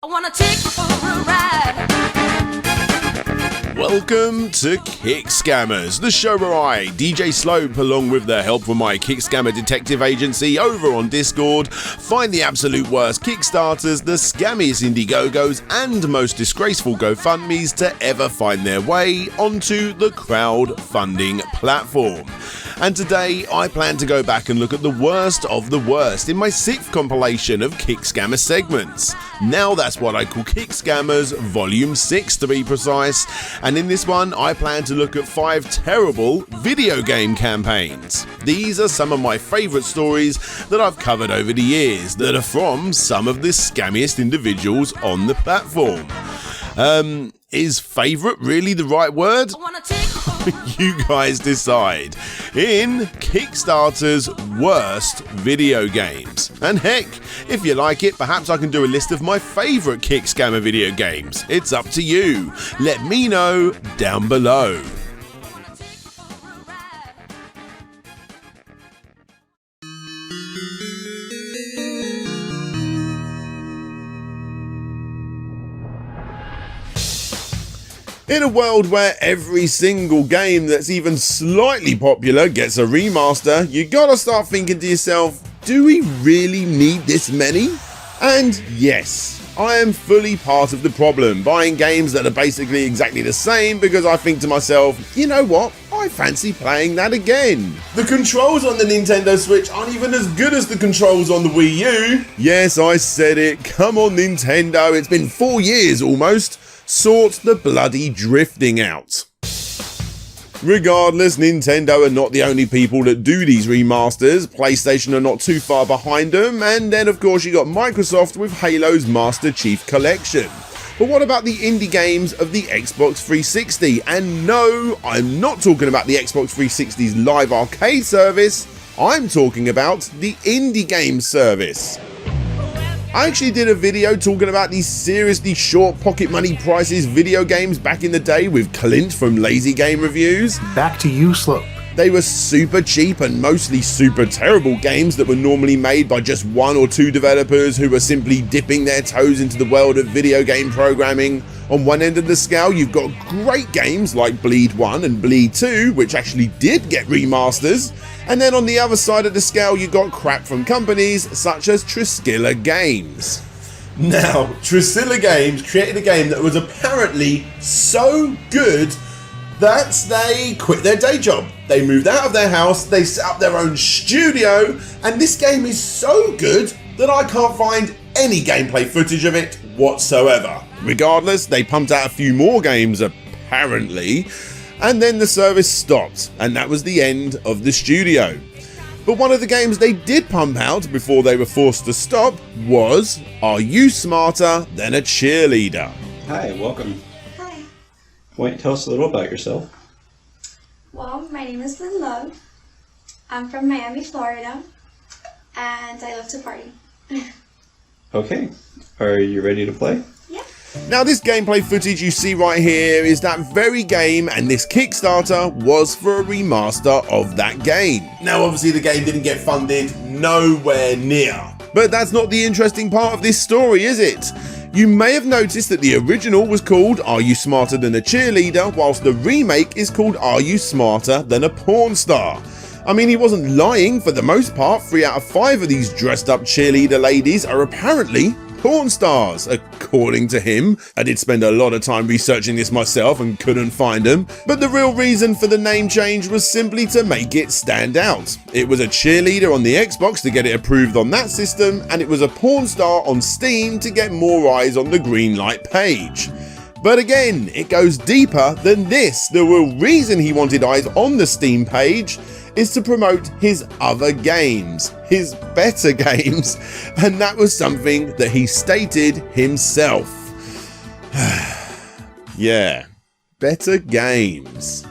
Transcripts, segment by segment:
wanna take you for a ride. Welcome to Kick Scammers, the show where I, DJ Slope, along with the help from my Kick Scammer detective agency over on Discord, find the absolute worst Kickstarters, the scammiest Indiegogos, and most disgraceful GoFundMes to ever find their way onto the crowdfunding platform. And today, I plan to go back and look at the worst of the worst in my 6th compilation of Kick Scammer segments. Now that's what I call Kick Scammers Volume 6 to be precise, and in this one I plan to look at 5 terrible video game campaigns. These are some of my favourite stories that I've covered over the years that are from some of the scammiest individuals on the platform. Is favourite really the right word? You guys decide. In Kickstarter's worst video games. And heck, if you like it, perhaps I can do a list of my favourite Kick Scammer video games. It's up to you. Let me know down below. In a world where every single game that's even slightly popular gets a remaster, you gotta start thinking to yourself, do we really need this many? And yes, I am fully part of the problem, buying games that are basically exactly the same because I think to myself, you know what, I fancy playing that again. The controls on the Nintendo Switch aren't even as good as the controls on the Wii U. Yes, I said it, come on Nintendo, it's been 4 years almost. Sort the bloody drifting out. Regardless, Nintendo are not the only people that do these remasters, PlayStation are not too far behind them, and then of course you got Microsoft with Halo's Master Chief Collection. But what about the indie games of the Xbox 360? And no, I'm not talking about the Xbox 360's live arcade service, I'm talking about the indie game service. I actually did a video talking about these seriously short pocket money prices video games back in the day with Clint from Lazy Game Reviews. Back to you, Slope. They were super cheap and mostly super terrible games that were normally made by just 1 or 2 developers who were simply dipping their toes into the world of video game programming. On one end of the scale, you've got great games like Bleed 1 and Bleed 2, which actually did get remasters. And then on the other side of the scale, you got crap from companies such as Triskilla Games. Now, Triskilla Games created a game that was apparently so good that they quit their day job. They moved out of their house, they set up their own studio, and this game is so good that I can't find any gameplay footage of it whatsoever. Regardless, they pumped out a few more games apparently, and then the service stopped, and that was the end of the studio. But one of the games they did pump out before they were forced to stop was Are You Smarter Than a Cheerleader? Hi, welcome. Hi. Why don't you tell us a little about yourself? Well, my name is Slug. I'm from Miami, Florida, and I love to party. Okay, are you ready to play? Yeah. Now this gameplay footage you see right here is that very game, and this Kickstarter was for a remaster of that game. Now obviously the game didn't get funded nowhere near. But that's not the interesting part of this story, is it? You may have noticed that the original was called Are You Smarter Than a Cheerleader, whilst the remake is called Are You Smarter Than a Porn Star? I mean, he wasn't lying for the most part. 3 out of 5 of these dressed up cheerleader ladies are apparently porn stars, according to him. I did spend a lot of time researching this myself and couldn't find them, but the real reason for the name change was simply to make it stand out. It was a cheerleader on the Xbox to get it approved on that system, and it was a porn star on Steam to get more eyes on the Greenlight page. But again, it goes deeper than this. The real reason he wanted eyes on the Steam page is to promote his other games, his better games, and that was something that he stated himself. Yeah, better games.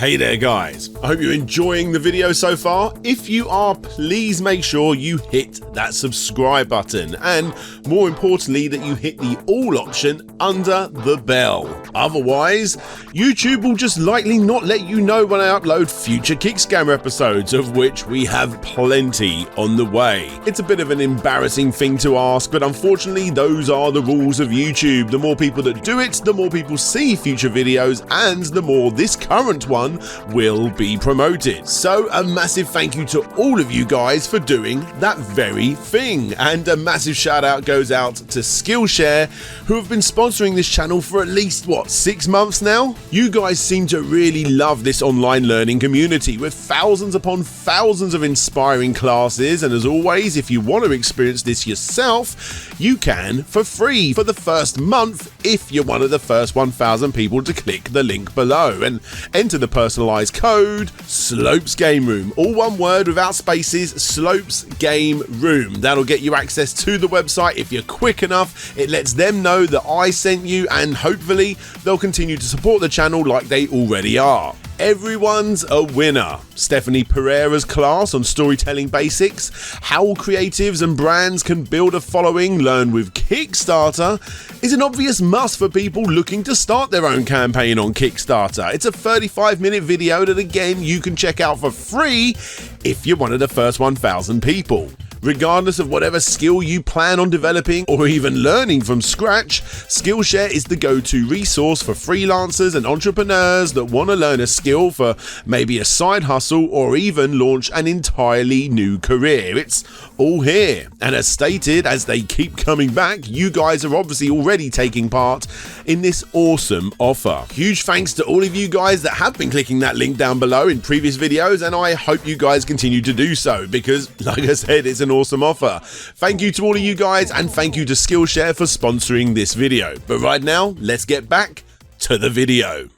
Hey there guys, I hope you're enjoying the video so far. If you are, please make sure you hit that subscribe button and more importantly that you hit the all option under the bell. Otherwise, YouTube will just likely not let you know when I upload future Kickscammer episodes, of which we have plenty on the way. It's a bit of an embarrassing thing to ask, but unfortunately those are the rules of YouTube. The more people that do it, the more people see future videos and the more this current one will be promoted. So a massive thank you to all of you guys for doing that very thing, and a massive shout out goes out to Skillshare, who have been sponsoring this channel for at least 6 months now. You guys seem to really love this online learning community with thousands upon thousands of inspiring classes, and as always, if you want to experience this yourself, you can for free for the first month if you're one of the first 1,000 people to click the link below and enter the personalized code Slopes Game Room, all one word without spaces, Slopes Game Room. That'll get you access to the website. If you're quick enough, it lets them know that I sent you, and hopefully they'll continue to support the channel like they already are. Everyone's a winner. Stephanie Pereira's class on storytelling basics, how creatives and brands can build a following, learn with Kickstarter, is an obvious must for people looking to start their own campaign on Kickstarter. It's a 35-minute video that again you can check out for free if you're one of the first 1,000 people. Regardless of whatever skill you plan on developing or even learning from scratch, Skillshare is the go-to resource for freelancers and entrepreneurs that want to learn a skill for maybe a side hustle or even launch an entirely new career. It's all here, and as stated, as they keep coming back, you guys are obviously already taking part in this awesome offer. Huge thanks to all of you guys that have been clicking that link down below in previous videos, and I hope you guys continue to do so because, like I said, it's an awesome offer. Thank you to all of you guys, and thank you to Skillshare for sponsoring this video. But right now, let's get back to the video.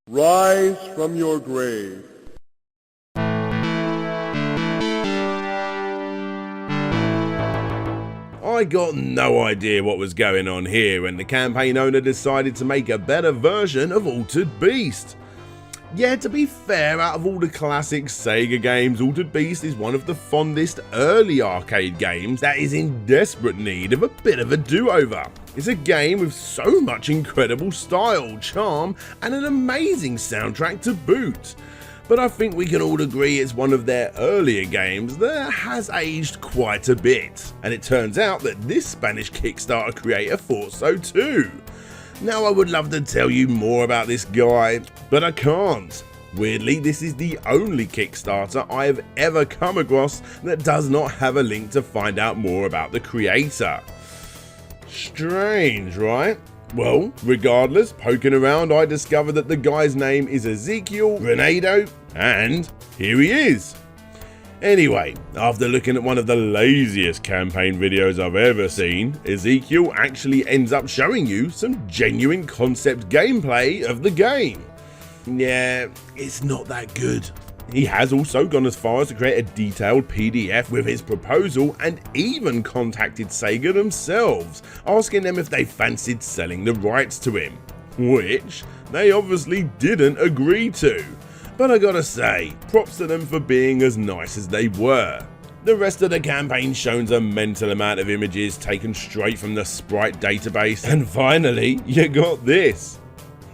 Rise from your grave. I got no idea what was going on here when the campaign owner decided to make a better version of Altered Beast. Yeah, to be fair, out of all the classic Sega games, Altered Beast is one of the fondest early arcade games that is in desperate need of a bit of a do-over. It's a game with so much incredible style, charm, and an amazing soundtrack to boot. But I think we can all agree it's one of their earlier games that has aged quite a bit, and it turns out that this Spanish Kickstarter creator thought so too. Now I would love to tell you more about this guy, but I can't. Weirdly, this is the only Kickstarter I have ever come across that does not have a link to find out more about the creator. Strange, right? Well, regardless, poking around I discovered that the guy's name is Ezekiel Renedo, and here he is. Anyway, after looking at one of the laziest campaign videos I've ever seen, Ezekiel actually ends up showing you some genuine concept gameplay of the game. Yeah, it's not that good. He has also gone as far as to create a detailed PDF with his proposal and even contacted Sega themselves, asking them if they fancied selling the rights to him, which they obviously didn't agree to. But I gotta say, props to them for being as nice as they were. The rest of the campaign shows a mental amount of images taken straight from the sprite database, and finally, you got this.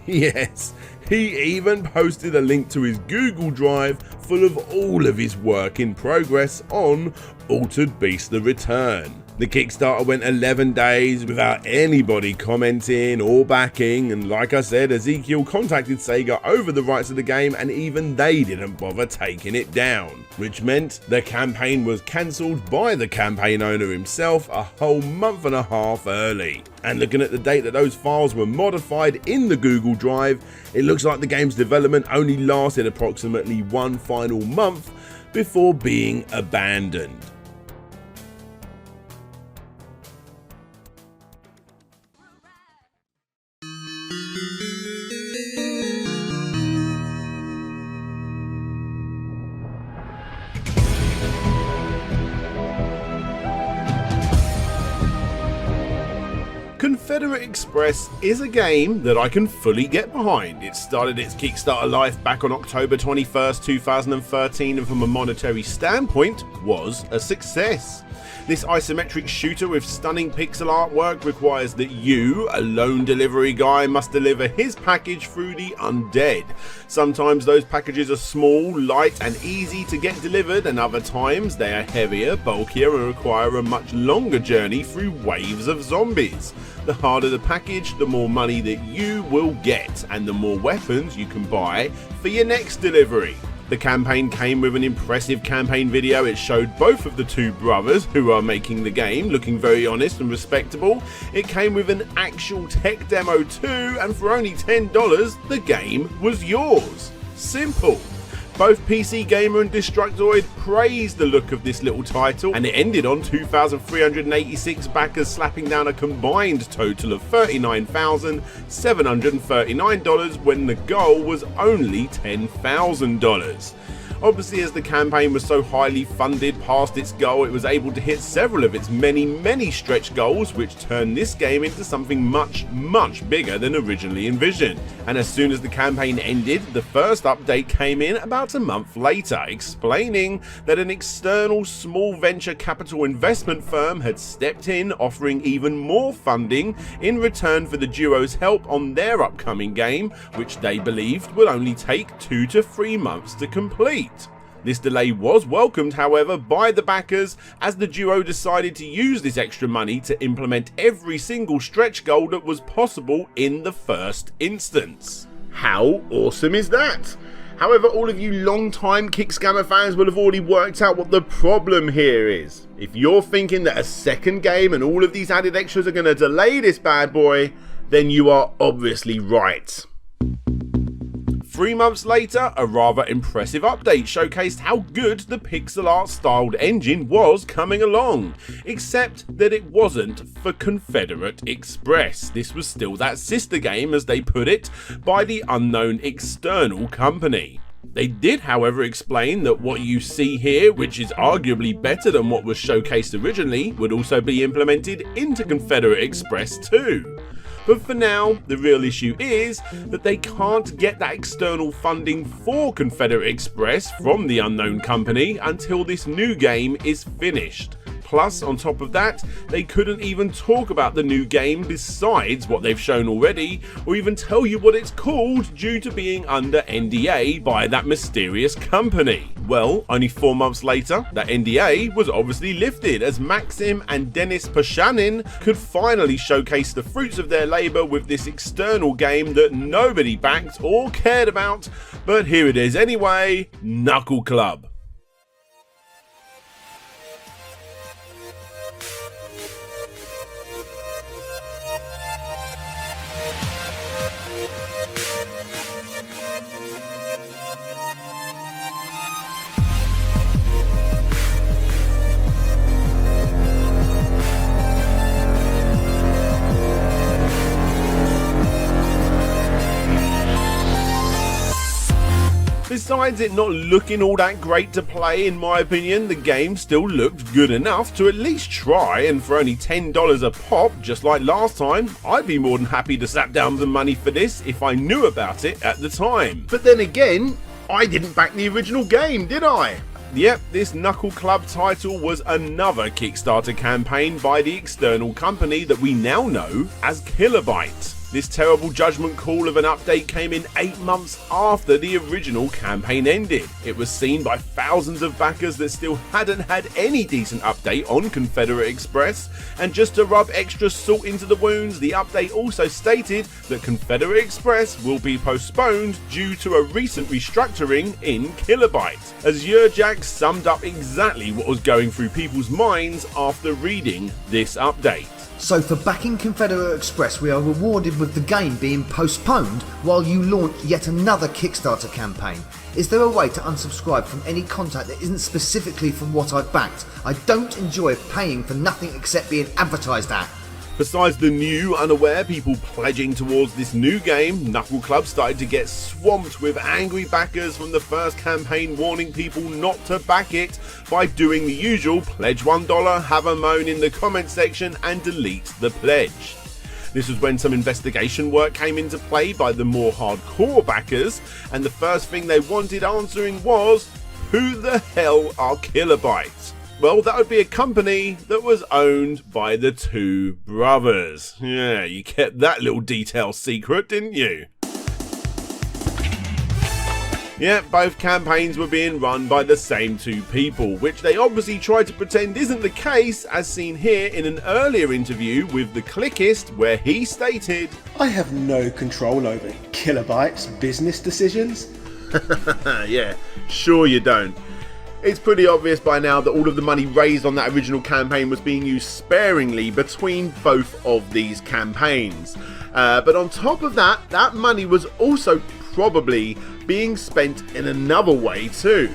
Yes, he even posted a link to his Google Drive full of all of his work in progress on Altered Beast: The Return. The Kickstarter went 11 days without anybody commenting or backing, and like I said, Ezekiel contacted Sega over the rights of the game and even they didn't bother taking it down, which meant the campaign was cancelled by the campaign owner himself a whole month and a half early. And looking at the date that those files were modified in the Google Drive, it looks like the game's development only lasted approximately one final month before being abandoned. Confederate Express is a game that I can fully get behind. It started its Kickstarter life back on October 21st, 2013, and from a monetary standpoint was a success. This isometric shooter with stunning pixel artwork requires that you, a lone delivery guy, must deliver his package through the undead. Sometimes those packages are small, light and easy to get delivered, and other times they are heavier, bulkier and require a much longer journey through waves of zombies. The harder the package, the more money that you will get, and the more weapons you can buy for your next delivery. The campaign came with an impressive campaign video. It showed both of the two brothers who are making the game looking very honest and respectable. It came with an actual tech demo too, and for only $10 the game was yours. Simple. Both PC Gamer and Destructoid praised the look of this little title, and it ended on 2,386 backers, slapping down a combined total of $39,739 when the goal was only $10,000. Obviously, as the campaign was so highly funded past its goal, it was able to hit several of its many stretch goals, which turned this game into something much bigger than originally envisioned. And as soon as the campaign ended, the first update came in about a month later, explaining that an external small venture capital investment firm had stepped in, offering even more funding in return for the duo's help on their upcoming game, which they believed would only take 2 to 3 months to complete. This delay was welcomed, however, by the backers, as the duo decided to use this extra money to implement every single stretch goal that was possible in the first instance. How awesome is that? However, all of you long-time Kickscammer fans will have already worked out what the problem here is. If you're thinking that a second game and all of these added extras are going to delay this bad boy, then you are obviously right. 3 months later, a rather impressive update showcased how good the pixel art styled engine was coming along, except that it wasn't for Confederate Express. This was still that sister game, as they put it, by the unknown external company. They did, however, explain that what you see here, which is arguably better than what was showcased originally, would also be implemented into Confederate Express too. But for now, the real issue is that they can't get that external funding for Confederate Express from the unknown company until this new game is finished. Plus, on top of that, they couldn't even talk about the new game besides what they've shown already, or even tell you what it's called due to being under NDA by that mysterious company. Well, only 4 months later, that NDA was obviously lifted, as Maxim and Dennis Pashanin could finally showcase the fruits of their labour with this external game that nobody backed or cared about, but here it is anyway, Knuckle Club. Besides it not looking all that great to play, in my opinion, the game still looked good enough to at least try, and for only $10 a pop, just like last time, I'd be more than happy to slap down some money for this if I knew about it at the time. But then again, I didn't back the original game, did I? Yep, this Knuckle Club title was another Kickstarter campaign by the external company that we now know as Kilobyte. This terrible judgment call of an update came in 8 months after the original campaign ended. It was seen by thousands of backers that still hadn't had any decent update on Confederate Express, and just to rub extra salt into the wounds, the update also stated that Confederate Express will be postponed due to a recent restructuring in Kilobyte. Azurjack summed up exactly what was going through people's minds after reading this update. So for backing Confederate Express, we are rewarded with the game being postponed while you launch yet another Kickstarter campaign. Is there a way to unsubscribe from any content that isn't specifically from what I've backed? I don't enjoy paying for nothing except being advertised at. Besides the new, unaware people pledging towards this new game, Knuckle Club started to get swamped with angry backers from the first campaign warning people not to back it by doing the usual pledge $1, have a moan in the comment section and delete the pledge. This was when some investigation work came into play by the more hardcore backers, and the first thing they wanted answering was, who the hell are Kilobyte? Well, that would be a company that was owned by the two brothers. Yeah, you kept that little detail secret, didn't you? Yeah, both campaigns were being run by the same two people, which they obviously tried to pretend isn't the case, as seen here in an earlier interview with the Clickist, where he stated, I have no control over Kilobyte's business decisions. yeah, sure you don't. It's pretty obvious by now that all of the money raised on that original campaign was being used sparingly between both of these campaigns. But on top of that, that money was also probably being spent in another way too.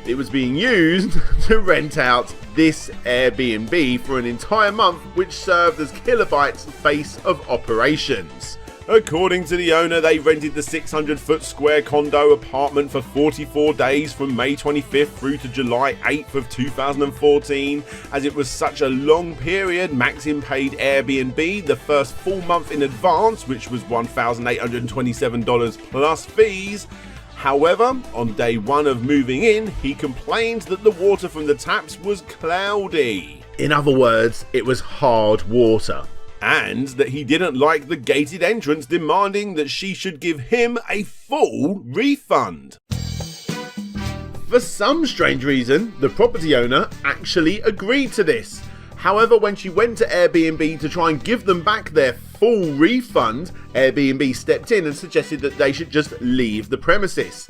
It was being used to rent out this Airbnb for an entire month, which served as Kilobyte's base of operations. According to the owner, they rented the 600-foot square condo apartment for 44 days from May 25th through to July 8th of 2014. As it was such a long period, Maxim paid Airbnb the first full month in advance, which was $1,827 plus fees. However, on day one of moving in, he complained that the water from the taps was cloudy. In other words, it was hard water. And that he didn't like the gated entrance, demanding that she should give him a full refund. For some strange reason, the property owner actually agreed to this. However, when she went to Airbnb to try and give them back their full refund, Airbnb stepped in and suggested that they should just leave the premises.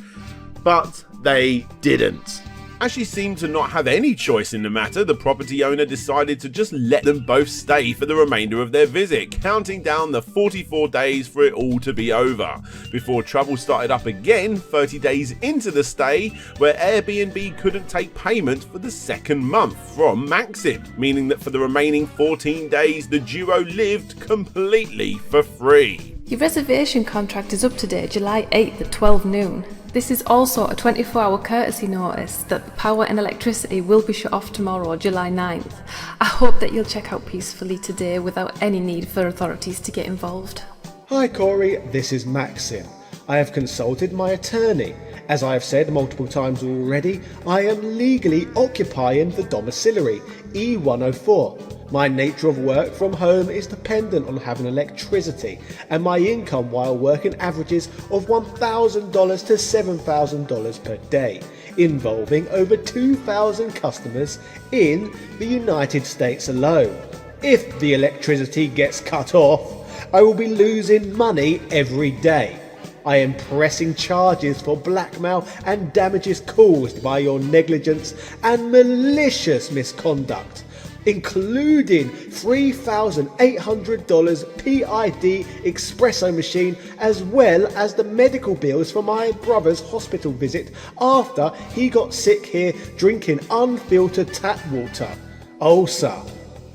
But they didn't. As she seemed to not have any choice in the matter, the property owner decided to just let them both stay for the remainder of their visit, counting down the 44 days for it all to be over, before trouble started up again 30 days into the stay, where Airbnb couldn't take payment for the second month from Maxim, meaning that for the remaining 14 days the duo lived completely for free. Your reservation contract is up to date July 8th at 12 noon. This is also a 24-hour courtesy notice that the power and electricity will be shut off tomorrow, July 9th. I hope that you'll check out peacefully today without any need for authorities to get involved. Hi Corey, this is Maxim. I have consulted my attorney. As I have said multiple times already, I am legally occupying the domiciliary, E104. My nature of work from home is dependent on having electricity, and my income while working averages of $1,000 to $7,000 per day, involving over 2,000 customers in the United States alone. If the electricity gets cut off, I will be losing money every day. I am pressing charges for blackmail and damages caused by your negligence and malicious misconduct, including $3,800 PID espresso machine, as well as the medical bills for my brother's hospital visit after he got sick here drinking unfiltered tap water. Also,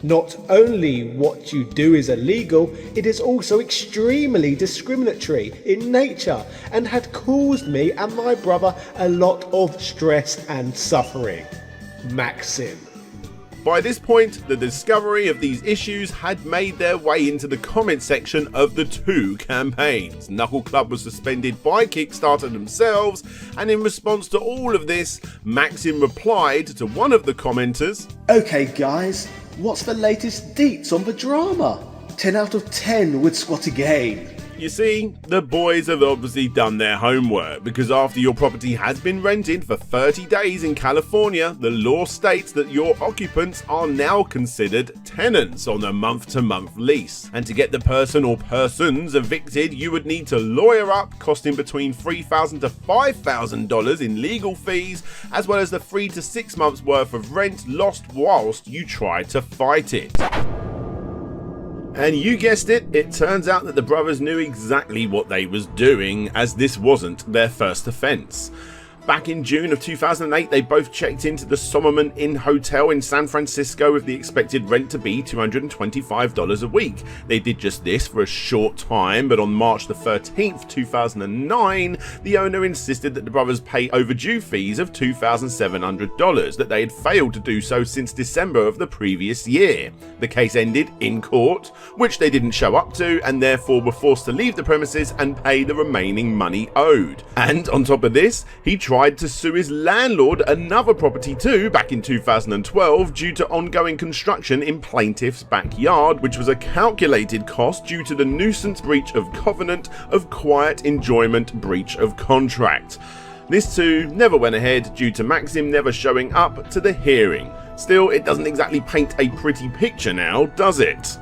not only what you do is illegal, it is also extremely discriminatory in nature and had caused me and my brother a lot of stress and suffering. Maxim. By this point, the discovery of these issues had made their way into the comment section of the two campaigns. Knuckle Club was suspended by Kickstarter themselves, and in response to all of this, Maxim replied to one of the commenters, Okay guys, what's the latest deets on the drama? 10 out of 10 with Squat again. You see, the boys have obviously done their homework, because after your property has been rented for 30 days in California, the law states that your occupants are now considered tenants on a month-to-month lease. And to get the person or persons evicted, you would need to lawyer up, costing between $3,000 to $5,000 in legal fees, as well as the 3 to 6 months worth of rent lost whilst you try to fight it. And you guessed it, it turns out that the brothers knew exactly what they was doing, as this wasn't their first offence. Back in June of 2008, they both checked into the Sommerman Inn Hotel in San Francisco with the expected rent to be $225 a week. They did just this for a short time, but on March the 13th, 2009, the owner insisted that the brothers pay overdue fees of $2,700, that they had failed to do so since December of the previous year. The case ended in court, which they didn't show up to, and therefore were forced to leave the premises and pay the remaining money owed. And on top of this, he tried to sue his landlord, another property too, back in 2012 due to ongoing construction in plaintiff's backyard, which was a calculated cost due to the nuisance breach of covenant of quiet enjoyment breach of contract. This too never went ahead due to Maxim never showing up to the hearing. Still, it doesn't exactly paint a pretty picture now, does it?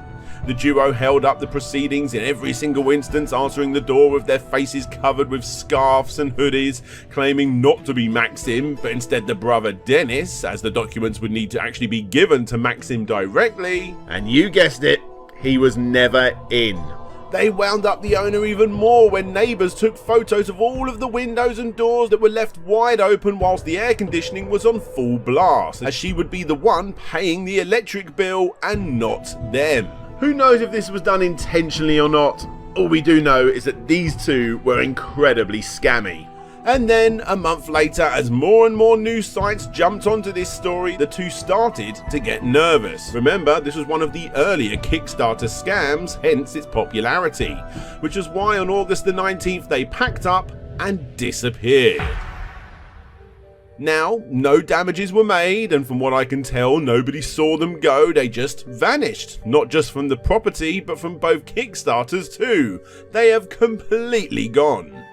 The duo held up the proceedings in every single instance, answering the door with their faces covered with scarves and hoodies, claiming not to be Maxim, but instead the brother Dennis, as the documents would need to actually be given to Maxim directly. And you guessed it, he was never in. They wound up the owner even more when neighbours took photos of all of the windows and doors that were left wide open whilst the air conditioning was on full blast, as she would be the one paying the electric bill and not them. Who knows if this was done intentionally or not? All we do know is that these two were incredibly scammy. And then, a month later, as more and more news sites jumped onto this story, the two started to get nervous. Remember, this was one of the earlier Kickstarter scams, hence its popularity, which was why on August the 19th they packed up and disappeared. Now, no damages were made, and from what I can tell, nobody saw them go. They just vanished. Not just from the property, but from both Kickstarters too. They have completely gone.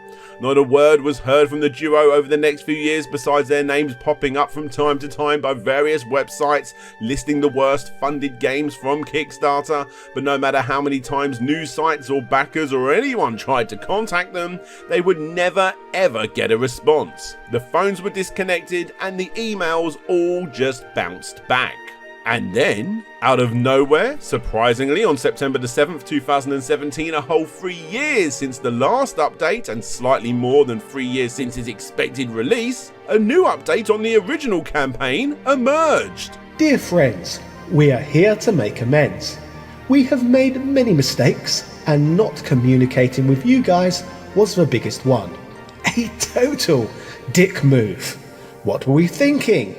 Not a word was heard from the duo over the next few years, besides their names popping up from time to time by various websites listing the worst funded games from Kickstarter, but no matter how many times news sites or backers or anyone tried to contact them, they would never ever get a response. The phones were disconnected and the emails all just bounced back. And then, out of nowhere, surprisingly, on September the 7th, 2017, a whole 3 years since the last update and slightly more than 3 years since its expected release, a new update on the original campaign emerged. Dear friends, we are here to make amends. We have made many mistakes, and not communicating with you guys was the biggest one. A total dick move. What were we thinking?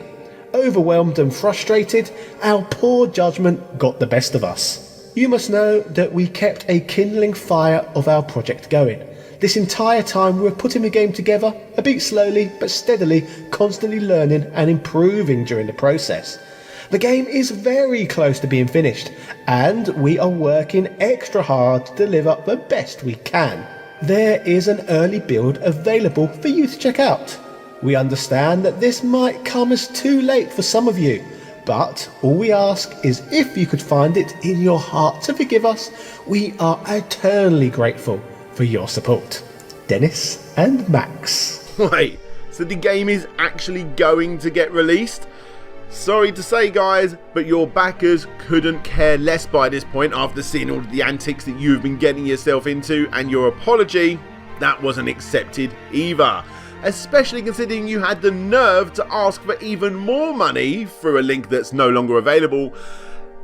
Overwhelmed and frustrated, our poor judgment got the best of us. You must know that we kept a kindling fire of our project going. This entire time we were putting the game together, a bit slowly but steadily, constantly learning and improving during the process. The game is very close to being finished, and we are working extra hard to deliver the best we can. There is an early build available for you to check out. We understand that this might come as too late for some of you, but all we ask is if you could find it in your heart to forgive us. We are eternally grateful for your support. Dennis and Max. Wait, so the game is actually going to get released? Sorry to say guys, but your backers couldn't care less by this point after seeing all of the antics that you've been getting yourself into, and your apology, that wasn't accepted either. Especially considering you had the nerve to ask for even more money through a link that's no longer available.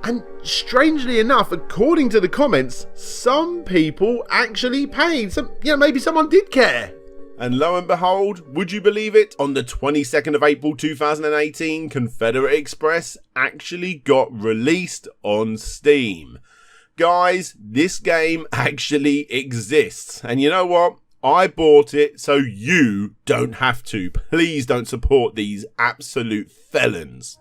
And strangely enough, according to the comments, some people actually paid. Maybe someone did care. And lo and behold, would you believe it? On the 22nd of April 2018, Confederate Express actually got released on Steam. Guys, this game actually exists. And you know what? I bought it so you don't have to. Please don't support these absolute felons.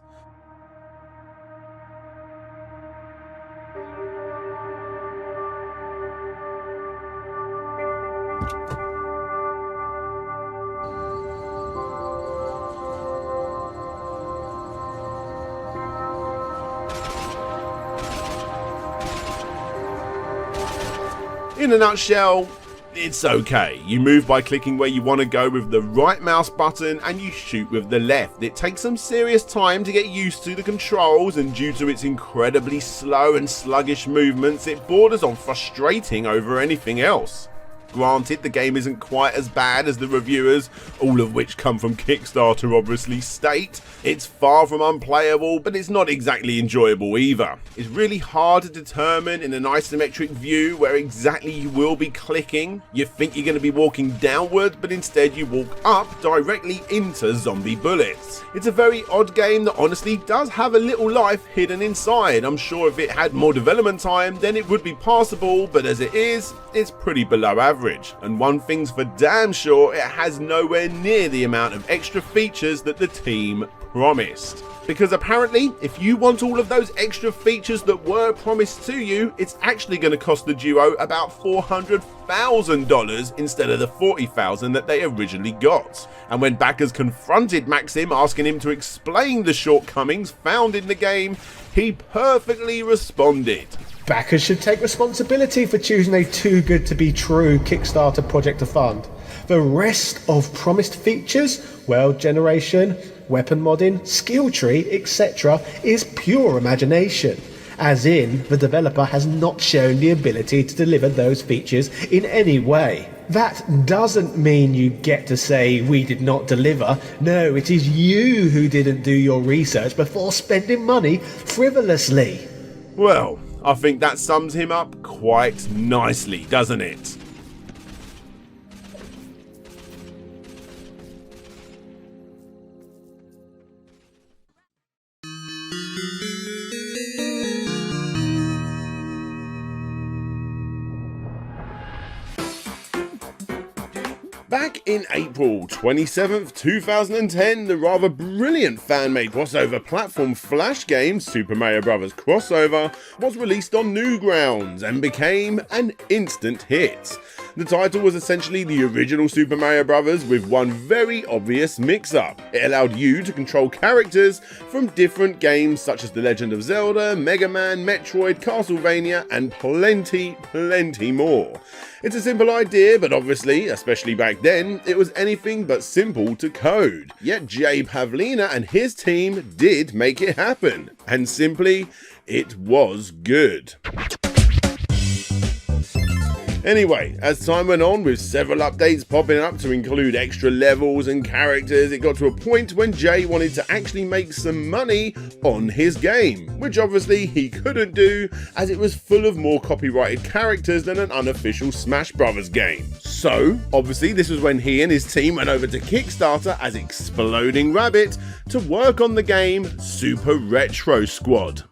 In a nutshell, it's okay. You move by clicking where you want to go with the right mouse button and you shoot with the left. It takes some serious time to get used to the controls, and due to its incredibly slow and sluggish movements, it borders on frustrating over anything else. Granted, the game isn't quite as bad as the reviewers, all of which come from Kickstarter obviously, state. It's far from unplayable, but it's not exactly enjoyable either. It's really hard to determine in an isometric view where exactly you will be clicking. You think you're going to be walking downward, but instead you walk up directly into zombie bullets. It's a very odd game that honestly does have a little life hidden inside. I'm sure if it had more development time, then it would be passable, but as it is, it's pretty below average. And one thing's for damn sure, it has nowhere near the amount of extra features that the team promised. Because apparently, if you want all of those extra features that were promised to you, it's actually going to cost the duo about $400,000 instead of the $40,000 that they originally got. And when backers confronted Maxim asking him to explain the shortcomings found in the game, he perfectly responded. Backers should take responsibility for choosing a too good to be true Kickstarter project to fund. The rest of promised features, world generation, weapon modding, skill tree, etc. is pure imagination. As in, the developer has not shown the ability to deliver those features in any way. That doesn't mean you get to say we did not deliver. No, it is you who didn't do your research before spending money frivolously. Well, I think that sums him up quite nicely, doesn't it? Back in April 27th, 2010, the rather brilliant fan-made crossover platform flash game Super Mario Bros. Crossover was released on Newgrounds and became an instant hit. The title was essentially the original Super Mario Bros. With one very obvious mix-up. It allowed you to control characters from different games such as The Legend of Zelda, Mega Man, Metroid, Castlevania, and plenty more. It's a simple idea, but obviously, especially back then, it was anything but simple to code. Yet Jay Pavlina and his team did make it happen, and simply, it was good. Anyway, as time went on with several updates popping up to include extra levels and characters, it got to a point when Jay wanted to actually make some money on his game, which obviously he couldn't do as it was full of more copyrighted characters than an unofficial Smash Brothers game. So, obviously this was when he and his team went over to Kickstarter as Exploding Rabbit to work on the game Super Retro Squad.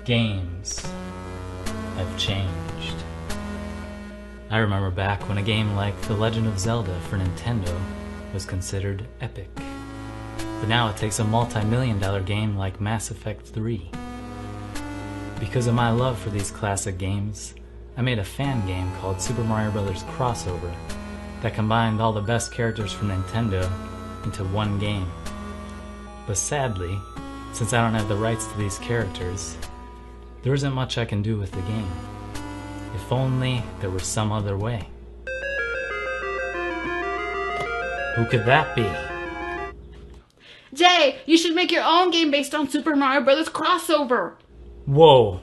Games have changed. I remember back when a game like The Legend of Zelda for Nintendo was considered epic. But now it takes a multi-million-dollar game like Mass Effect 3. Because of my love for these classic games, I made a fan game called Super Mario Bros. Crossover that combined all the best characters from Nintendo into one game. But sadly, since I don't have the rights to these characters, there isn't much I can do with the game. If only there was some other way. Who could that be? Jay, you should make your own game based on Super Mario Bros. Crossover. Whoa,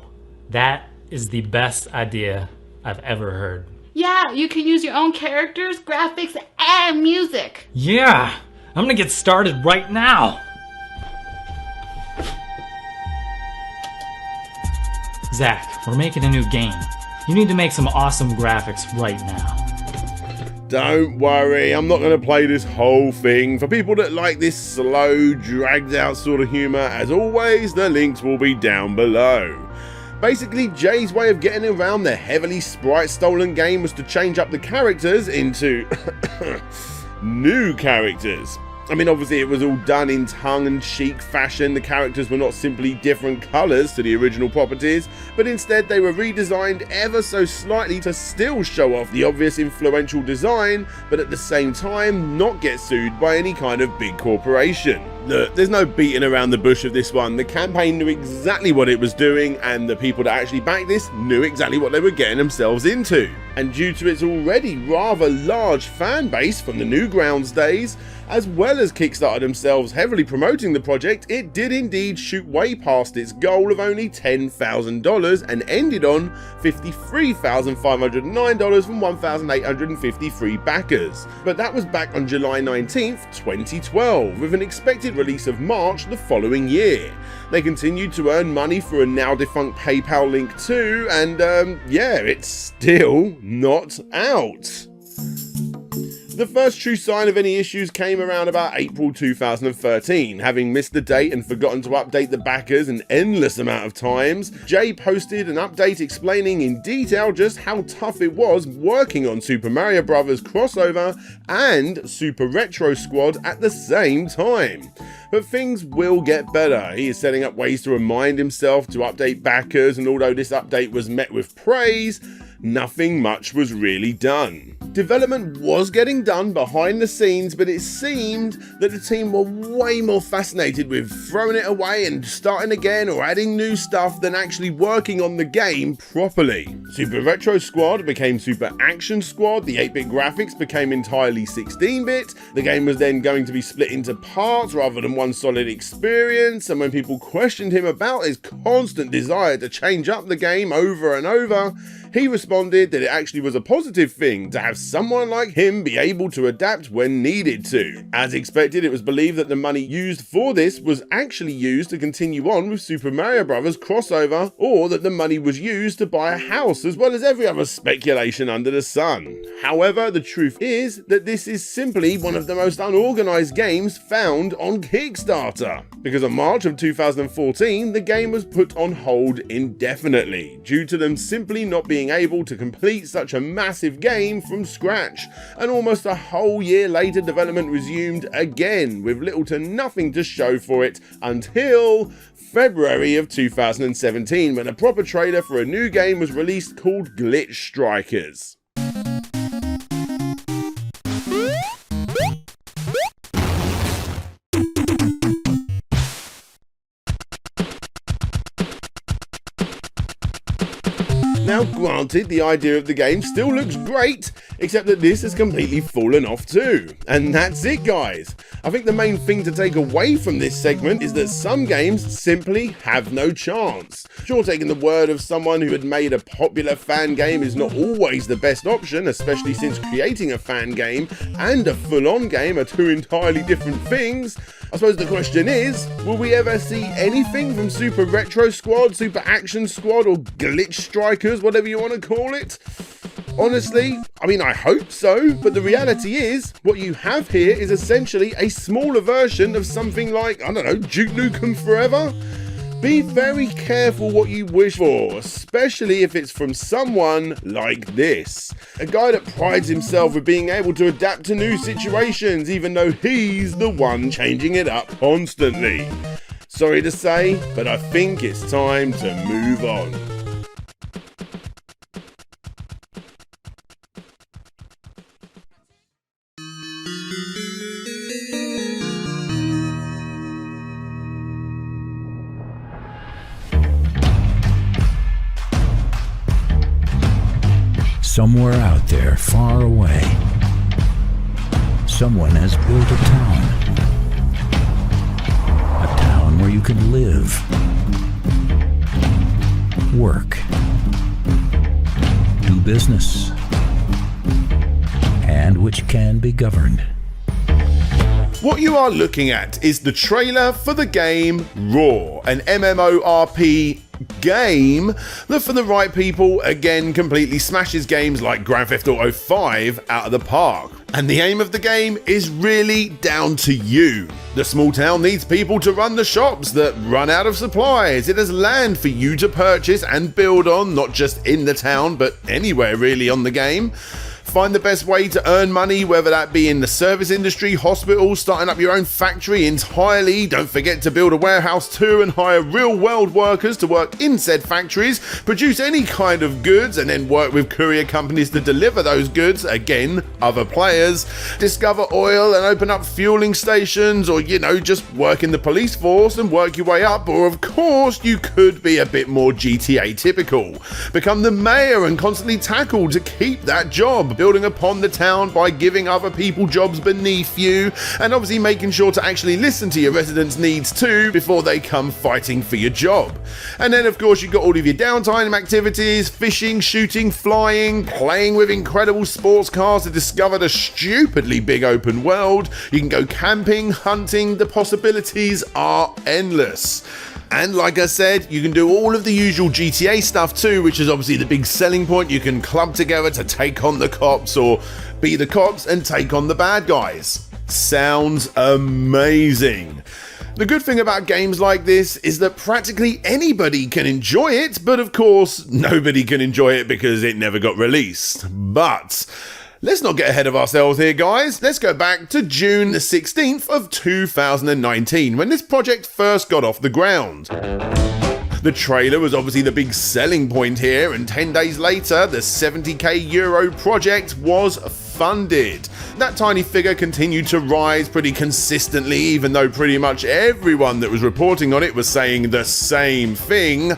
that is the best idea I've ever heard. Yeah, you can use your own characters, graphics, and music. Yeah, I'm gonna get started right now. Zach, we're making a new game. You need to make some awesome graphics right now. Don't worry, I'm not going to play this whole thing. For people that like this slow, dragged out sort of humour, as always, the links will be down below. Basically, Jay's way of getting around the heavily sprite-stolen game was to change up the characters into new characters. I mean, obviously it was all done in tongue-in-cheek fashion. The characters were not simply different colours to the original properties, but instead they were redesigned ever so slightly to still show off the obvious influential design, but at the same time not get sued by any kind of big corporation. Look, there's no beating around the bush of this one. The campaign knew exactly what it was doing, and the people that actually backed this knew exactly what they were getting themselves into. And due to its already rather large fan base from the Newgrounds days, As well as Kickstarter themselves heavily promoting the project, it did indeed shoot way past its goal of only $10,000 and ended on $53,509 from 1,853 backers. But that was back on July 19th, 2012, with an expected release of March the following year. They continued to earn money through a now defunct PayPal link too, and yeah, it's still not out. The first true sign of any issues came around about April 2013. Having missed the date and forgotten to update the backers an endless amount of times, Jay posted an update explaining in detail just how tough it was working on Super Mario Bros. Crossover and Super Retro Squad at the same time. But things will get better. He is setting up ways to remind himself to update backers, and although this update was met with praise, nothing much was really done. Development was getting done behind the scenes, but it seemed that the team were way more fascinated with throwing it away and starting again or adding new stuff than actually working on the game properly. Super Retro Squad became Super Action Squad, the 8-bit graphics became entirely 16-bit, the game was then going to be split into parts rather than one solid experience, and when people questioned him about his constant desire to change up the game over and over, he responded that it actually was a positive thing to have someone like him be able to adapt when needed to. As expected, it was believed that the money used for this was actually used to continue on with Super Mario Bros. Crossover, or that the money was used to buy a house, as well as every other speculation under the sun. However, the truth is that this is simply one of the most unorganized games found on Kickstarter, because in March of 2014, the game was put on hold indefinitely, due to them simply not being able to complete such a massive game from scratch, and almost a whole year later development resumed again with little to nothing to show for it until February of 2017, when a proper trailer for a new game was released called Glitch Strikers. Now granted, the idea of the game still looks great, except that this has completely fallen off too. And that's it, guys. I think the main thing to take away from this segment is that some games simply have no chance. Sure, taking the word of someone who had made a popular fan game is not always the best option, especially since creating a fan game and a full-on game are two entirely different things. I suppose the question is, will we ever see anything from Super Retro Squad, Super Action Squad, or Glitch Strikers, whatever you want to call it? Honestly, I mean, I hope so, but the reality is, what you have here is essentially a smaller version of something like, I don't know, Duke Nukem Forever? Be very careful what you wish for, especially if it's from someone like this. A guy that prides himself with being able to adapt to new situations, even though he's the one changing it up constantly. Sorry to say, but I think it's time to move on. Somewhere out there, far away, someone has built a town. A town where you can live, work, do business, and which can be governed. What you are looking at is the trailer for the game Raw, an MMORPG game that, for the right people, again completely smashes games like Grand Theft Auto 5 out of the park. And the aim of the game is really down to you. The small town needs people to run the shops that run out of supplies. It has land for you to purchase and build on, not just in the town, but anywhere really on the game. Find the best way to earn money, whether that be in the service industry, hospitals, starting up your own factory entirely. Don't forget to build a warehouse too and hire real world workers to work in said factories, produce any kind of goods, and then work with courier companies to deliver those goods, again, other players. Discover oil and open up fueling stations, or, you know, just work in the police force and work your way up. Or, of course, you could be a bit more GTA typical. Become the mayor and constantly tackle to keep that job. job, building upon the town by giving other people jobs beneath you, and obviously making sure to actually listen to your residents' needs too before they come fighting for your job. And then of course you've got all of your downtime activities, fishing, shooting, flying, playing with incredible sports cars to discover the stupidly big open world. You can go camping, hunting, the possibilities are endless. And like I said, you can do all of the usual GTA stuff too, which is obviously the big selling point. You can club together to take on the cops or be the cops and take on the bad guys. Sounds amazing. The good thing about games like this is that practically anybody can enjoy it, but of course nobody can enjoy it because it never got released. But let's not get ahead of ourselves here, guys. Let's go back to June the 16th of 2019, when this project first got off the ground. The trailer was obviously the big selling point here, and 10 days later, the 70k euro project was funded. That tiny figure continued to rise pretty consistently, even though pretty much everyone that was reporting on it was saying the same thing.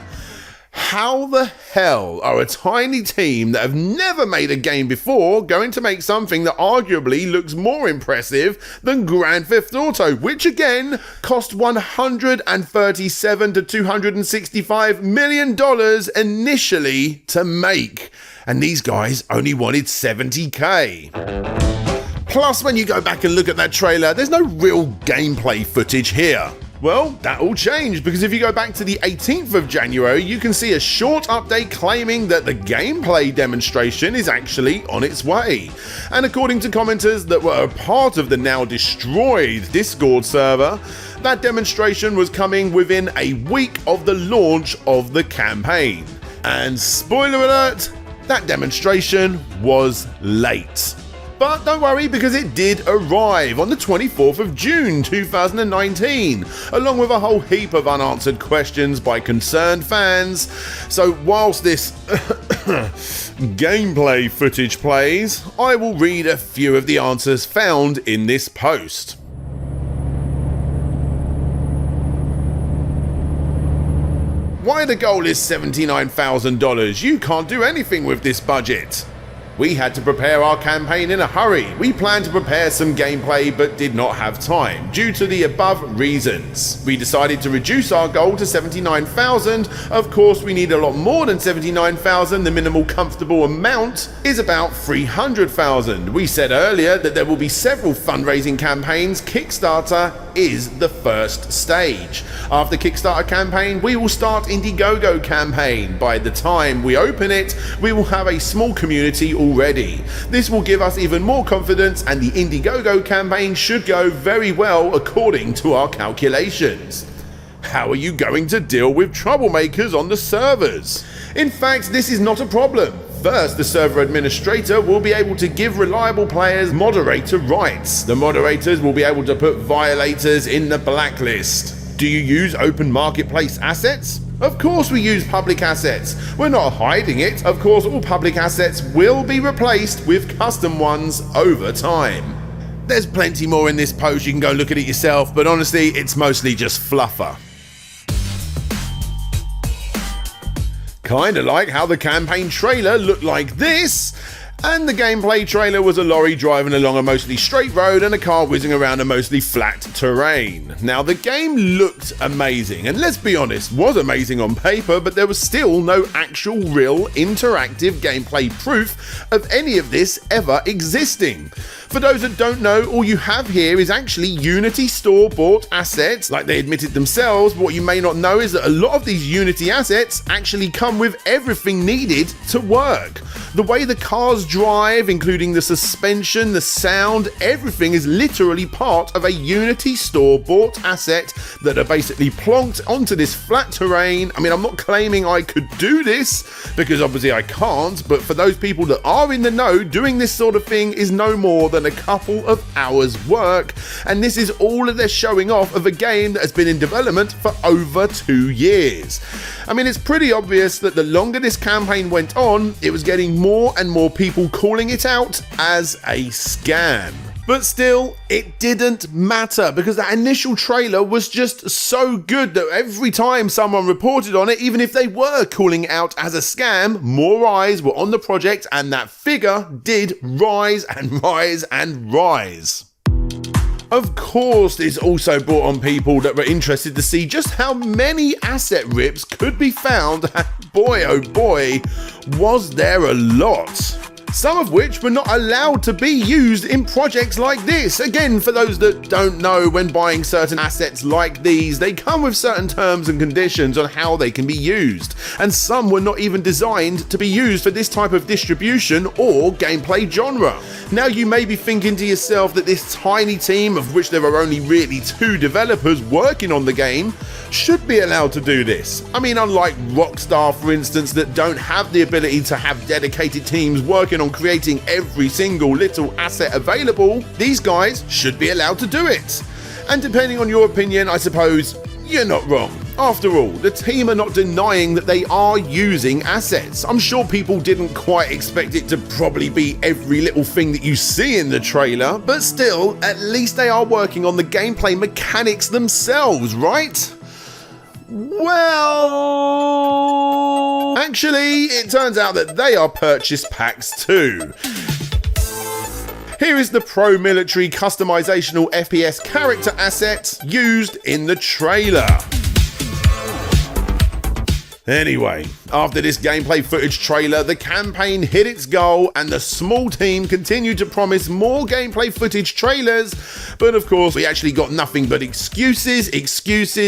How the hell are a tiny team that have never made a game before going to make something that arguably looks more impressive than Grand Theft Auto, which again cost $137 to $265 million initially to make? And these guys only wanted 70k. Plus, when you go back and look at that trailer, there's no real gameplay footage here. Well, that all changed, because if you go back to the 18th of January, you can see a short update claiming that the gameplay demonstration is actually on its way. And according to commenters that were a part of the now destroyed Discord server, that demonstration was coming within a week of the launch of the campaign. And spoiler alert, that demonstration was late. But don't worry, because it did arrive on the 24th of June 2019, along with a whole heap of unanswered questions by concerned fans. So whilst this gameplay footage plays, I will read a few of the answers found in this post. Why the goal is $79,000? You can't do anything with this budget. We had to prepare our campaign in a hurry. We planned to prepare some gameplay but did not have time due to the above reasons. We decided to reduce our goal to 79,000. Of course, we need a lot more than 79,000. The minimal comfortable amount is about 300,000. We said earlier that there will be several fundraising campaigns. Kickstarter is the first stage. After Kickstarter campaign, we will start Indiegogo campaign. By the time we open it, we will have a small community already. This will give us even more confidence, and the Indiegogo campaign should go very well according to our calculations. How are you going to deal with troublemakers on the servers? In fact, this is not a problem. First, the server administrator will be able to give reliable players moderator rights. The moderators will be able to put violators in the blacklist. Do you use open marketplace assets? Of course we use public assets. We're not hiding it. Of course, all public assets will be replaced with custom ones over time. There's plenty more in this post, you can go look at it yourself, but honestly, it's mostly just fluffer. Kinda like how the campaign trailer looked like this, and the gameplay trailer was a lorry driving along a mostly straight road and a car whizzing around a mostly flat terrain. Now, the game looked amazing, and let's be honest, was amazing on paper, but there was still no actual real interactive gameplay proof of any of this ever existing. For those that don't know, all you have here is actually Unity store-bought assets, like they admitted themselves, but what you may not know is that a lot of these Unity assets actually come with everything needed to work. The way the cars drive, including the suspension, the sound, everything is literally part of a Unity store-bought asset that are basically plonked onto this flat terrain. I mean, I'm not claiming I could do this, because obviously I can't, but for those people that are in the know, doing this sort of thing is no more than a couple of hours work, and this is all that they're showing off of a game that has been in development for over 2 years. I mean, it's pretty obvious that the longer this campaign went on, it was getting more and more people calling it out as a scam. But still, it didn't matter because that initial trailer was just so good that every time someone reported on it, even if they were calling it out as a scam, more eyes were on the project and that figure did rise and rise and rise. Of course, this also brought on people that were interested to see just how many asset rips could be found, and boy oh boy, was there a lot. Some of which were not allowed to be used in projects like this. Again, for those that don't know, when buying certain assets like these, they come with certain terms and conditions on how they can be used. And some were not even designed to be used for this type of distribution or gameplay genre. Now you may be thinking to yourself that this tiny team, of which there are only really 2 developers working on the game, should be allowed to do this. I mean, unlike Rockstar, for instance, that don't have the ability to have dedicated teams working on creating every single little asset available, these guys should be allowed to do it. And depending on your opinion, I suppose you're not wrong. After all, the team are not denying that they are using assets. I'm sure people didn't quite expect it to probably be every little thing that you see in the trailer, but still, at least they are working on the gameplay mechanics themselves, right? Well, actually, it turns out that they are purchase packs too. Here is the pro-military customizational FPS character asset used in the trailer. Anyway, after this gameplay footage trailer, the campaign hit its goal and the small team continued to promise more gameplay footage trailers, but of course we actually got nothing but excuses,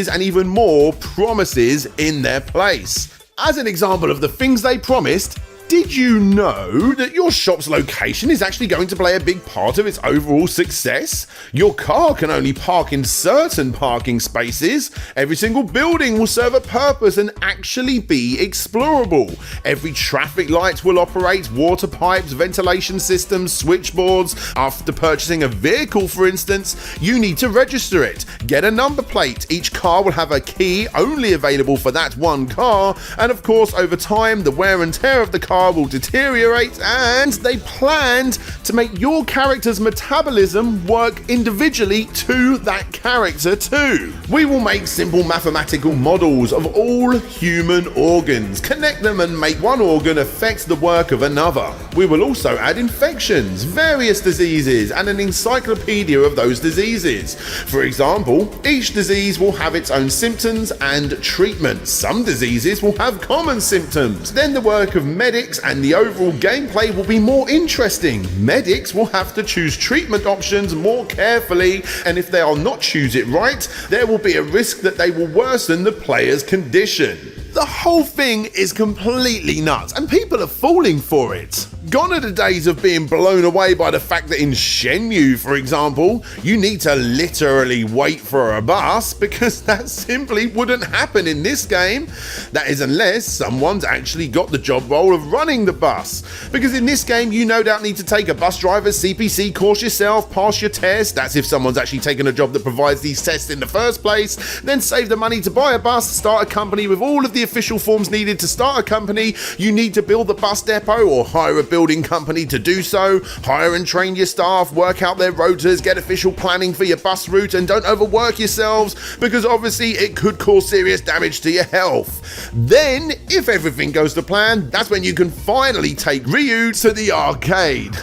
and even more promises in their place. As an example of the things they promised, did you know that your shop's location is actually going to play a big part of its overall success? Your car can only park in certain parking spaces. Every single building will serve a purpose and actually be explorable. Every traffic light will operate, water pipes, ventilation systems, switchboards. After purchasing a vehicle, for instance, you need to register it. Get a number plate. Each car will have a key only available for that one car. And of course, over time, the wear and tear of the car will deteriorate, and they planned to make your character's metabolism work individually to that character too. We will make simple mathematical models of all human organs, connect them and make one organ affect the work of another. We will also add infections, various diseases, and an encyclopedia of those diseases. For example, each disease will have its own symptoms and treatments. Some diseases will have common symptoms. Then the work of medics and the overall gameplay will be more interesting. Medics will have to choose treatment options more carefully, and if they are not choose it right, there will be a risk that they will worsen the player's condition. The whole thing is completely nuts, and people are falling for it. Gone are the days of being blown away by the fact that in Shenmue, for example, you need to literally wait for a bus, because that simply wouldn't happen in this game. That is unless someone's actually got the job role of running the bus. Because in this game, you no doubt need to take a bus driver's CPC course yourself, pass your test. That's if someone's actually taken a job that provides these tests in the first place. Then save the money to buy a bus, start a company with all of the official forms needed to start a company. You need to build the bus depot or hire a building company to do so, hire and train your staff, work out their rotas, get official planning for your bus route, and don't overwork yourselves, because obviously it could cause serious damage to your health. Then, if everything goes to plan, that's when you can finally take Ryu to the arcade.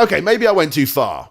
Okay, maybe I went too far.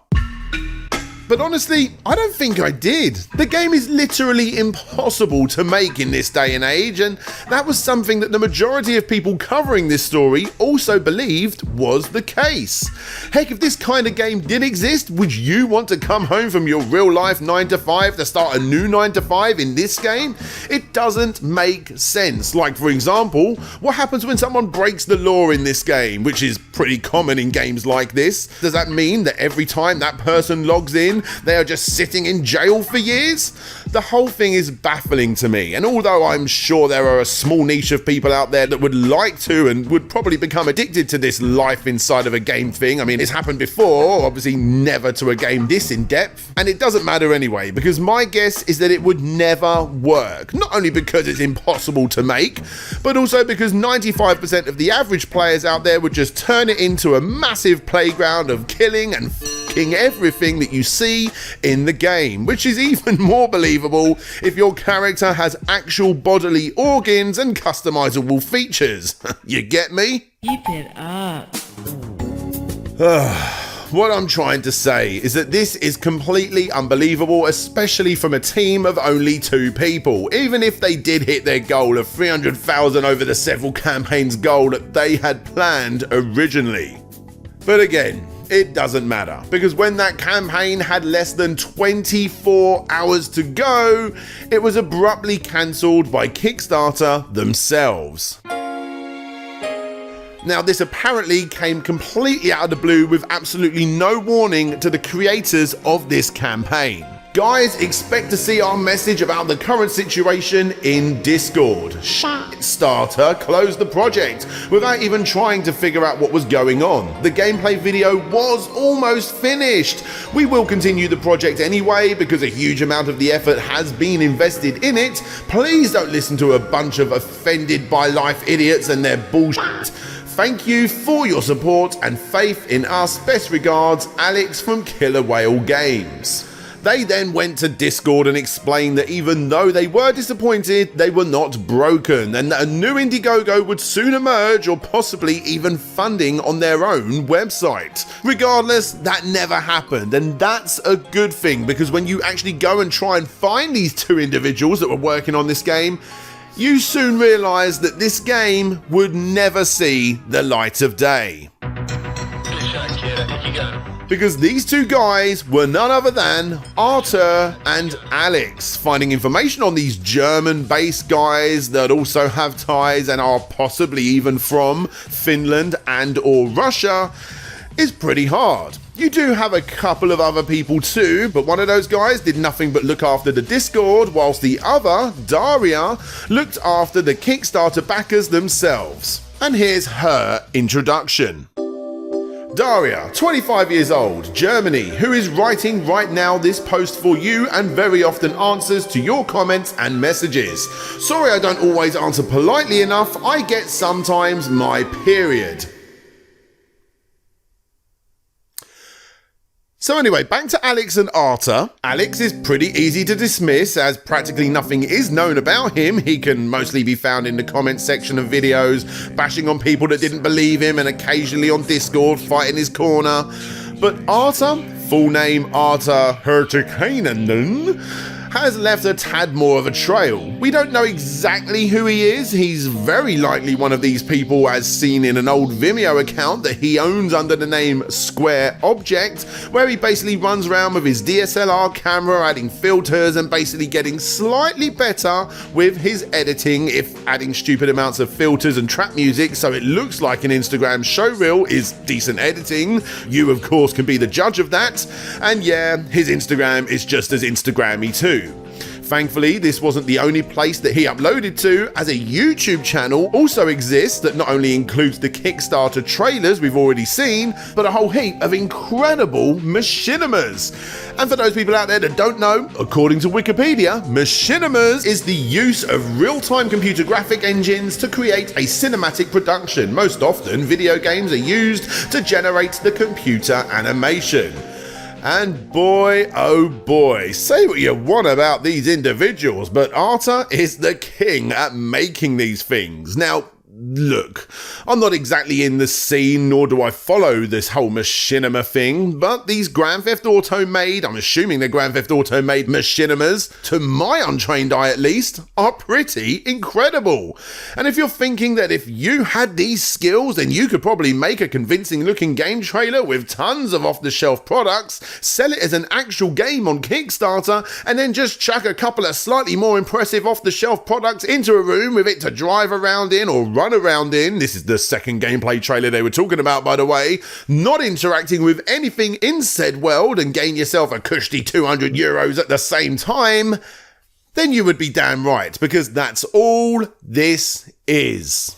But honestly, I don't think I did. The game is literally impossible to make in this day and age, and that was something that the majority of people covering this story also believed was the case. Heck, if this kind of game did exist, would you want to come home from your real life 9 to 5 to start a new 9 to 5 in this game? It doesn't make sense. Like, for example, what happens when someone breaks the law in this game, which is pretty common in games like this? Does that mean that every time that person logs in, mean they are just sitting in jail for years? The whole thing is baffling to me, and although I'm sure there are a small niche of people out there that would like to and would probably become addicted to this life inside of a game thing, I mean, it's happened before, obviously never to a game this in depth, and it doesn't matter anyway, because my guess is that it would never work. Not only because it's impossible to make, but also because 95% of the average players out there would just turn it into a massive playground of killing and f***ing everything that you see in the game, which is even more believable if your character has actual bodily organs and customizable features. You get me? Keep it up. What I'm trying to say is that this is completely unbelievable, especially from a team of only 2 people, even if they did hit their goal of 300,000 over the several campaigns goal that they had planned originally. But again, it doesn't matter, because when that campaign had less than 24 hours to go, it was abruptly cancelled by Kickstarter themselves. Now, this apparently came completely out of the blue with absolutely no warning to the creators of this campaign. Guys, expect to see our message about the current situation in Discord. Kickstarter closed the project without even trying to figure out what was going on. The gameplay video was almost finished. We will continue the project anyway because a huge amount of the effort has been invested in it. Please don't listen to a bunch of offended by life idiots and their bullshit. Thank you for your support and faith in us. Best regards, Alex from Killer Whale Games. They then went to Discord and explained that even though they were disappointed, they were not broken, and that a new Indiegogo would soon emerge, or possibly even funding on their own website. Regardless, that never happened, and that's a good thing, because when you actually go and try and find these 2 individuals that were working on this game, you soon realise that this game would never see the light of day. Good shot, kid. I think you got him. Because these 2 guys were none other than Arthur and Alex. Finding information on these German-based guys that also have ties and are possibly even from Finland and or Russia is pretty hard. You do have a couple of other people too, but one of those guys did nothing but look after the Discord, whilst the other, Daria, looked after the Kickstarter backers themselves. And here's her introduction. Daria, 25 years old, Germany, who is writing right now this post for you and very often answers to your comments and messages. Sorry I don't always answer politely enough, I get sometimes my period. So anyway, back to Alex and Arthur. Alex is pretty easy to dismiss as practically nothing is known about him. He can mostly be found in the comments section of videos, bashing on people that didn't believe him and occasionally on Discord fighting his corner. But Arthur, full name Arthur Hertikainen, has left a tad more of a trail. We don't know exactly who he is. He's very likely one of these people as seen in an old Vimeo account that he owns under the name Square Object, where he basically runs around with his DSLR camera adding filters and basically getting slightly better with his editing, if adding stupid amounts of filters and trap music so it looks like an Instagram showreel is decent editing. You of course can be the judge of that. And yeah, his Instagram is just as Instagrammy too. Thankfully, this wasn't the only place that he uploaded to, as a YouTube channel also exists that not only includes the Kickstarter trailers we've already seen, but a whole heap of incredible machinimas. And for those people out there that don't know, according to Wikipedia, machinimas is the use of real-time computer graphic engines to create a cinematic production. Most often, video games are used to generate the computer animation. And boy, oh boy, say what you want about these individuals, but Arthur is the king at making these things. Now, look, I'm not exactly in the scene, nor do I follow this whole machinima thing, but these Grand Theft Auto made, I'm assuming they're Grand Theft Auto made machinimas, to my untrained eye at least, are pretty incredible. And if you're thinking that if you had these skills, then you could probably make a convincing looking game trailer with tons of off-the-shelf products, sell it as an actual game on Kickstarter, and then just chuck a couple of slightly more impressive off-the-shelf products into a room with it to drive around in or run around surrounding, this is the second gameplay trailer they were talking about, by the way, not interacting with anything in said world and gain yourself a cushy €200 at the same time, then you would be damn right, because that's all this is.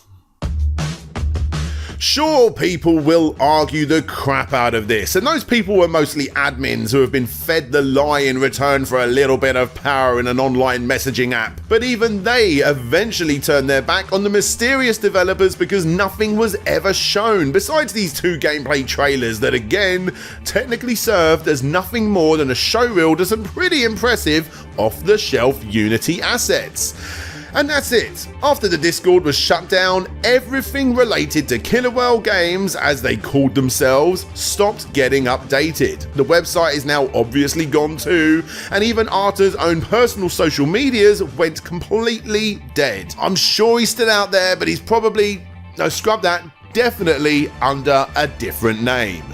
Sure, people will argue the crap out of this, and those people were mostly admins who have been fed the lie in return for a little bit of power in an online messaging app. But even they eventually turned their back on the mysterious developers because nothing was ever shown, besides these 2 gameplay trailers that again technically served as nothing more than a showreel to some pretty impressive off-the-shelf Unity assets. And that's it. After the Discord was shut down, everything related to Killer Whale Games, as they called themselves, stopped getting updated. The website is now obviously gone too, and even Arta's own personal social medias went completely dead. I'm sure he's still out there, but he's probably, no, scrub that, definitely under a different name.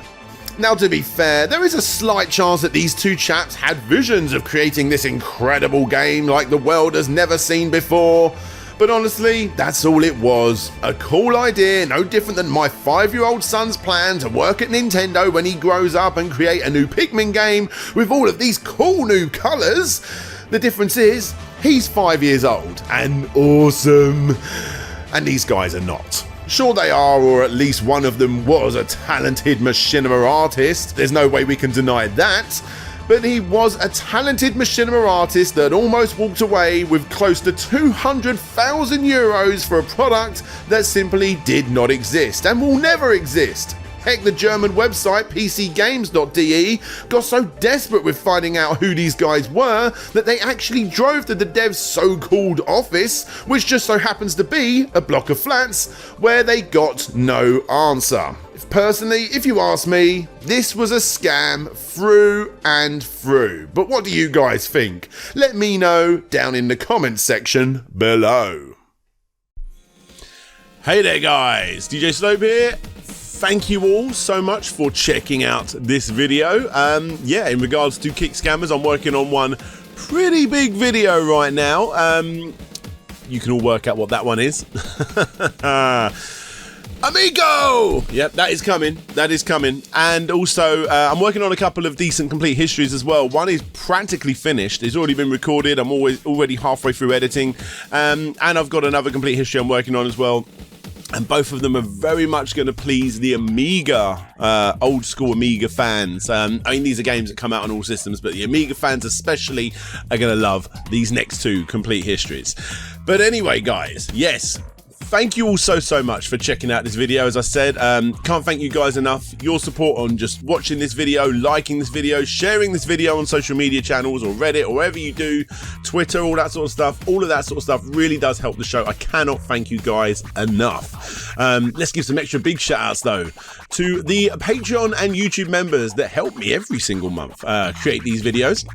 Now, to be fair, there is a slight chance that these 2 chaps had visions of creating this incredible game like the world has never seen before. But honestly, that's all it was. A cool idea, no different than my 5-year-old son's plan to work at Nintendo when he grows up and create a new Pikmin game with all of these cool new colours. The difference is, he's 5 years old and awesome. And these guys are not. Sure they are, or at least one of them was a talented machinima artist. There's no way we can deny that. But he was a talented machinima artist that almost walked away with close to €200,000 for a product that simply did not exist and will never exist. Heck, the German website pcgames.de got so desperate with finding out who these guys were that they actually drove to the dev's so-called office, which just so happens to be a block of flats, where they got no answer. Personally, if you ask me, this was a scam through and through. But what do you guys think? Let me know down in the comments section below. Hey there guys, DJ Slope here. Thank you all so much for checking out this video. Yeah, in regards to Kick Scammers, I'm working on one pretty big video right now. You can all work out what that one is. Amigo! Yep, that is coming. That is coming. And also, I'm working on a couple of decent complete histories as well. One is practically finished. It's already been recorded. I'm already halfway through editing. And I've got another complete history I'm working on as well. And both of them are very much going to please the Amiga, old school Amiga fans. I mean, these are games that come out on all systems, but the Amiga fans especially are going to love these next 2 complete histories. But anyway, guys, yes. Thank you all so much for checking out this video. As I said, can't thank you guys enough. Your support on just watching this video, liking this video, sharing this video on social media channels or Reddit or wherever you do, Twitter, all that sort of stuff. All of that sort of stuff really does help the show. I cannot thank you guys enough. Let's give some extra big shout outs though to the Patreon and YouTube members that help me every single month create these videos.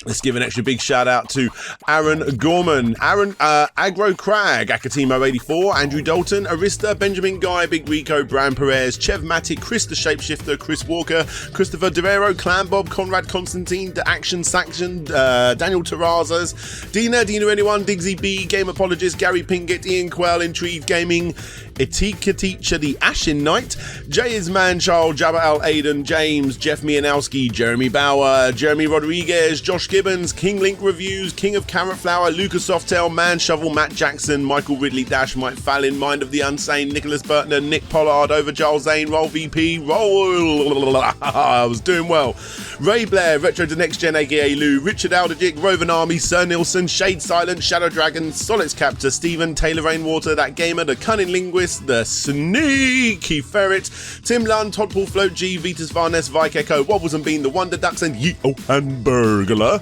Let's give an extra big shout out to Aaron Gorman, Aaron Agro Crag, Akatimo84, Andrew Dalton, Arista, Benjamin Guy, Big Rico, Brian Perez, Chev Matic, Chris the Shapeshifter, Chris Walker, Christopher Devero, Clan Bob, Conrad Constantine, The Action Saction, Daniel Terrazas, Dina Anyone, Digsy B, Game Apologist, Gary Pingett, Ian Quell, Intrigued Gaming, Etika Teacher, The Ashen Knight, Jay is Manchild, Jabba Al Aiden, James, Jeff Mianowski, Jeremy Bauer, Jeremy Rodriguez, Josh Gibbons, King Link Reviews, King of Carrot Flower, Lucas Softail, Man Shovel, Matt Jackson, Michael Ridley Dash, Mike Fallon, Mind of the Unsane, Nicholas Burtner, Nick Pollard, Over Giles Zane, Roll VP, Roll. I was doing well. Ray Blair, Retro to Next Gen, aka Lou, Richard Alderdick, Rovan Army, Sir Nilsson, Shade Silent, Shadow Dragon, Solids Captor, Stephen, Taylor Rainwater, That Gamer, The Cunning Linguist, The Sneaky Ferret, Tim Lund, Todd Paul Float G, Vitas Varnes, Vike Echo, Wobbles and Bean, The Wonder Ducks, and Yeeho and Burglar.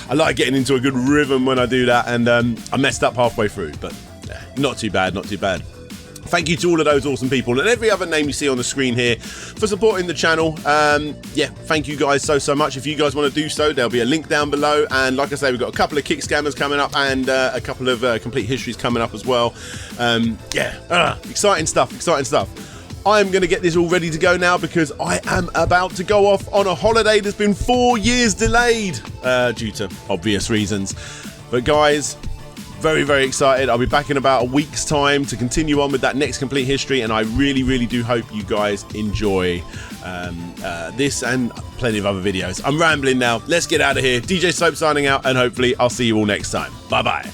I like getting into a good rhythm when I do that, and I messed up halfway through, but not too bad, not too bad. Thank you to all of those awesome people and every other name you see on the screen here for supporting the channel. Yeah, thank you guys so much. If you guys want to do so, there'll be a link down below. And like I say, we've got a couple of Kick Scammers coming up and a couple of complete histories coming up as well. Yeah, exciting stuff, exciting stuff. I'm going to get this all ready to go now because I am about to go off on a holiday that's been 4 years delayed due to obvious reasons. But guys, Very, very excited. I'll be back in about a week's time to continue on with that next complete history, and I really, really do hope you guys enjoy this and plenty of other videos. I'm rambling now. Let's get out of here. DJ Slope signing out, and hopefully I'll see you all next time. Bye-bye.